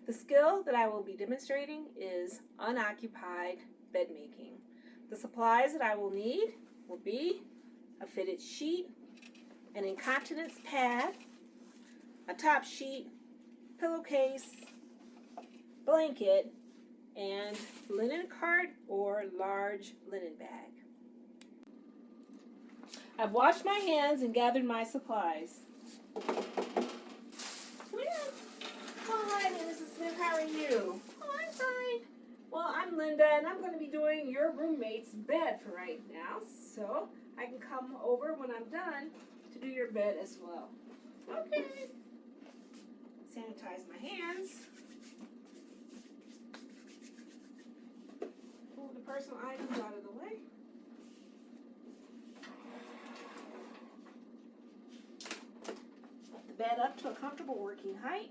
The skill that I will be demonstrating is unoccupied bed making. The supplies that I will need will be a fitted sheet, an incontinence pad, a top sheet, pillowcase, blanket, and linen cart or large linen bag. I've washed my hands and gathered my supplies. Oh, hi, Mrs. Smith. How are you? Oh, I'm fine. Well, I'm Linda, and I'm going to be doing your roommate's bed for right now, so I can come over when I'm done to do your bed as well. Okay. Sanitize my hands. Move the personal items out of the way. Put the bed up to a comfortable working height.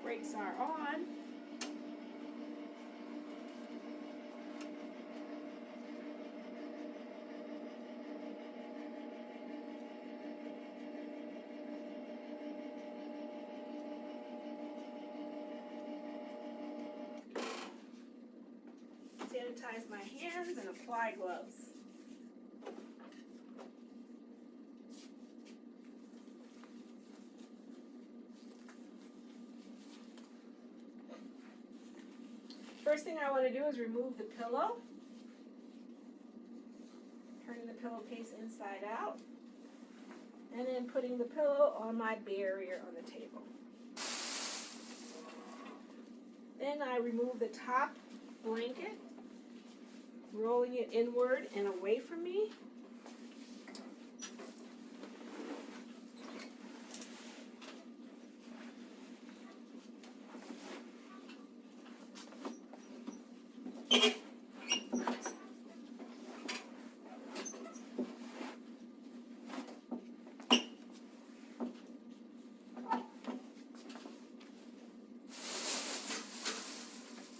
Brakes are on. Sanitize my hands and apply gloves. First thing I want to do is remove the pillow. Turning the pillowcase inside out. And then putting the pillow on my barrier on the table. Then I remove the top blanket, rolling it inward and away from me.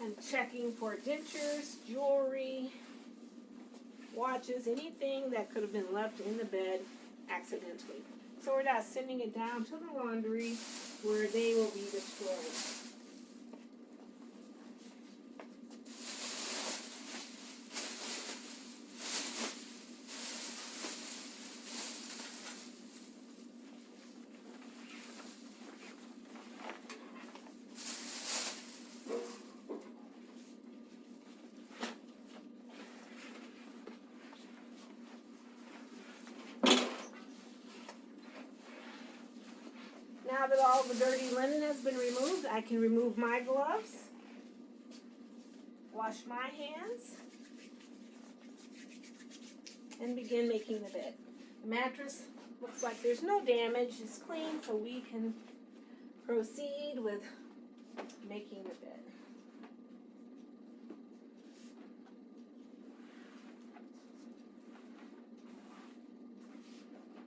And checking for dentures, jewelry, watches, anything that could have been left in the bed accidentally. So we're not sending it down to the laundry where they will be destroyed. Now that all the dirty linen has been removed, I can remove my gloves, wash my hands, and begin making the bed. The mattress looks like there's no damage, it's clean, so we can proceed with making the bed.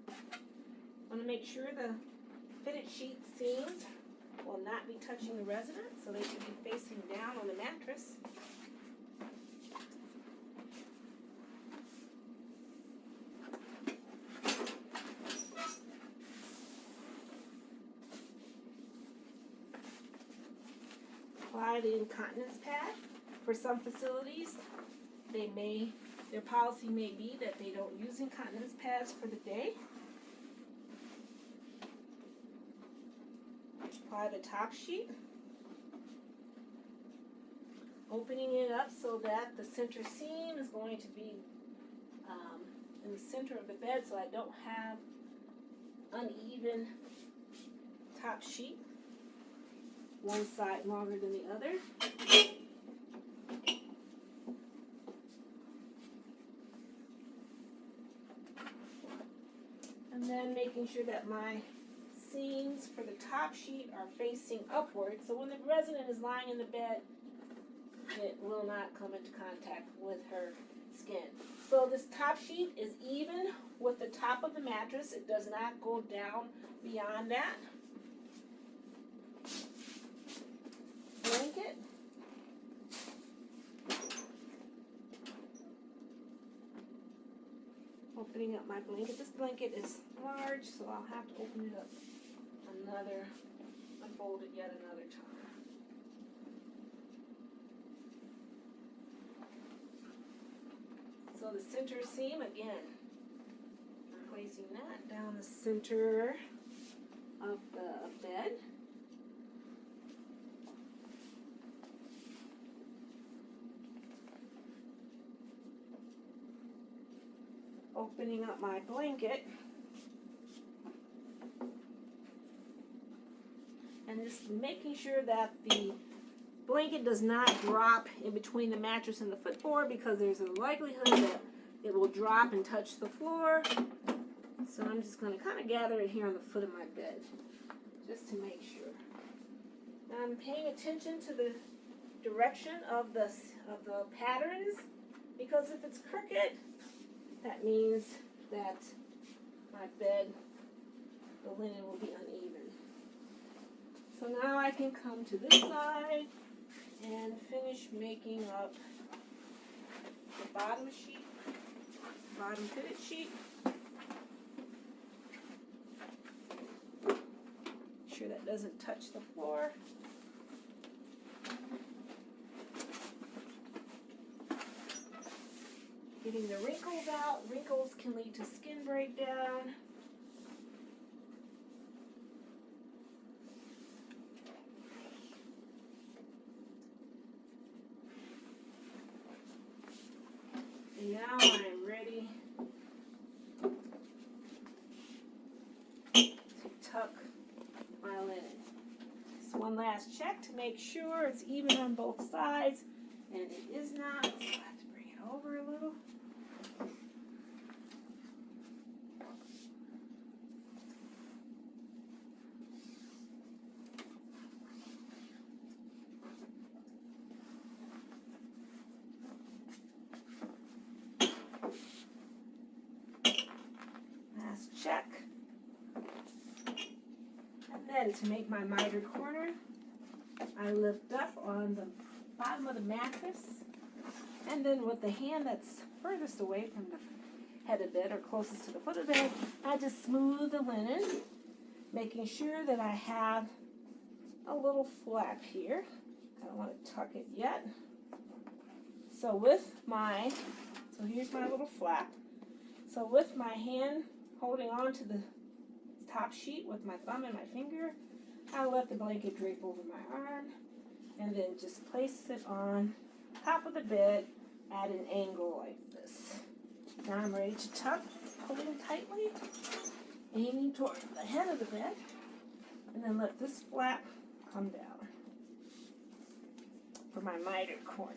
I want to make sure the fitted sheet seams will not be touching the resident, so they should be facing down on the mattress. Apply the incontinence pad. For some facilities, their policy may be that they don't use incontinence pads for the day. Apply the top sheet, opening it up so that the center seam is going to be in the center of the bed, so I don't have uneven top sheet, one side longer than the other. And then making sure that my seams for the top sheet are facing upward, so when the resident is lying in the bed, it will not come into contact with her skin. So this top sheet is even with the top of the mattress. It does not go down beyond that. Blanket. Opening up my blanket. This blanket is large, so I'll have to open it up unfold it yet another time. So the center seam, again, I'm placing that down the center of the bed. Opening up my blanket and just making sure that the blanket does not drop in between the mattress and the footboard, because there's a likelihood that it will drop and touch the floor. So I'm just going to kind of gather it here on the foot of my bed just to make sure. Now I'm paying attention to the direction of the patterns, because if it's crooked, that means that my bed, the linen will be uneven. So now I can come to this side and finish making up the bottom sheet, bottom fitted sheet. Make sure that doesn't touch the floor. Getting the wrinkles out. Wrinkles can lead to skin breakdown. And now I'm ready to tuck my linen. Just one last check to make sure it's even on both sides, and it is not. So I have to bring it over a little. Check. And then to make my mitered corner, I lift up on the bottom of the mattress, and then with the hand that's furthest away from the head of bed or closest to the foot of bed, I just smooth the linen, making sure that I have a little flap here. I don't want to tuck it yet. So here's my little flap. So with my hand holding on to the top sheet with my thumb and my finger, I let the blanket drape over my arm, and then just place it on top of the bed at an angle like this. Now I'm ready to tuck, pulling tightly, aiming toward the head of the bed, and then let this flap come down for my mitered corner.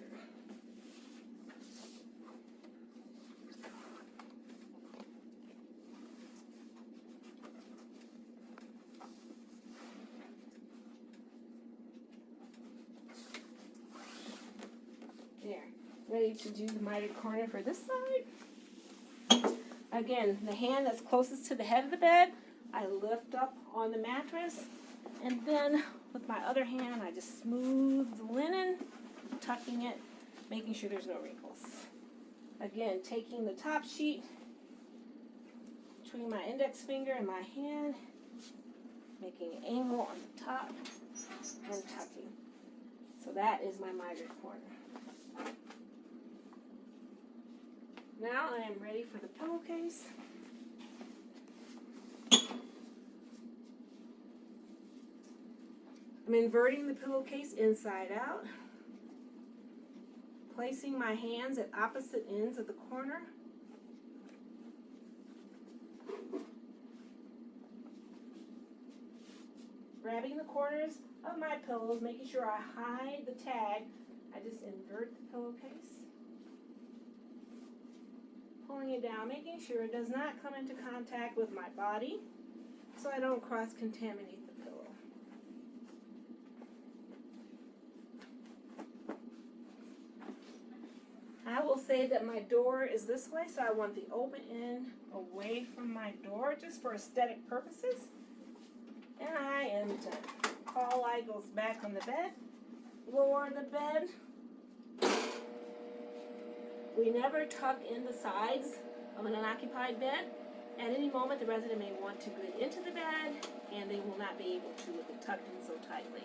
Ready to do the mitered corner for this side. Again, the hand that's closest to the head of the bed, I lift up on the mattress, and then with my other hand, I just smooth the linen, tucking it, making sure there's no wrinkles. Again, taking the top sheet between my index finger and my hand, making an angle on the top, and tucking. So that is my mitered corner. Now I am ready for the pillowcase. I'm inverting the pillowcase inside out, placing my hands at opposite ends of the corner. Grabbing the corners of my pillows, making sure I hide the tag, I just invert the pillowcase. Pulling it down, making sure it does not come into contact with my body so I don't cross-contaminate the pillow. I will say that my door is this way, so I want the open end away from my door just for aesthetic purposes. And I am done. Call light goes back on the bed. Lower the bed. We never tuck in the sides of an unoccupied bed. At any moment, the resident may want to get into the bed, and they will not be able to with it tucked in so tightly.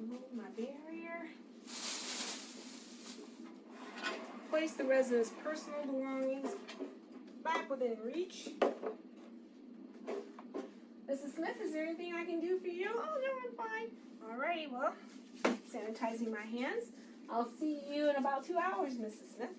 Remove my barrier. Place the resident's personal belongings back within reach. Mrs. Smith, is there anything I can do for you? Oh, no, I'm fine. Alrighty, well, sanitizing my hands. I'll see you in about 2 hours, Mrs. Smith.